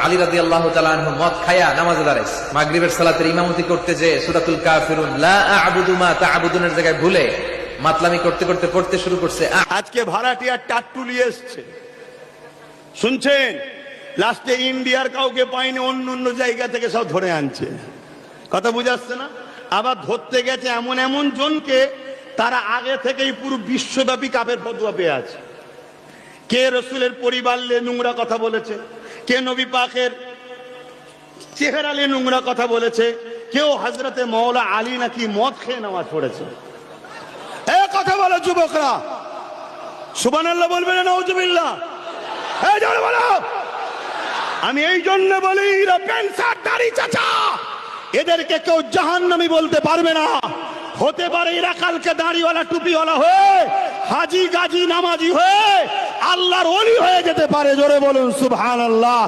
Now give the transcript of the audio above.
আলী রাদিয়াল্লাহু তাআলা আনহু মদ খায়া নামাজে দাঁড়াইছে, মাগরিবের সালাতের ইমামতি করতে যে সূরাতুল কাফিরুন লা আ'বুদু মা তা'বুদুনের জায়গায় ভুলে মাতলামি করতে করতে পড়তে শুরু করছে। আজকে ভাড়াটিয়া টাট্টুলি এসছে, শুনছেন? লাস্টে ইন্ডিয়ার কাউকে পাইনি, অন্য অন্য জায়গা থেকে সব ধরে আনছে। কথা বুঝাচ্ছে না? আবার ধরতে গেছে এমন এমন জনকে তারা আগে থেকেই পুরো বিশ্বব্যাপী কাফের ফতোয়া পেয়ে আছে। কে রসুলের পরিবার নিয়ে নোংরা কথা বলেছে, কে নবী পাকের চেহারা নিয়ে নোংরা কথা বলেছে, কেউ হযরতে মাওলা আলী নাকি মদ খেয়ে নামাজ পড়েছে। এই কথা বলো যুবকরা, সুবহানাল্লাহ বলবে না নাউজুবিল্লাহ? এই জোরে বলো। আমি এই জন্য বলি এরা পেনসার দাড়ি চাচা, এদেরকে কেউ জাহান্নামী বলতে পারবে না। হতে পারে এরা কালকে দাড়িওয়ালা টুপিওয়ালা হয়ে হাজি গাজী নামাজি হয়ে আল্লাহর ওলি হয়ে যেতে পারে। জোরে বলুন সুবহানাল্লাহ।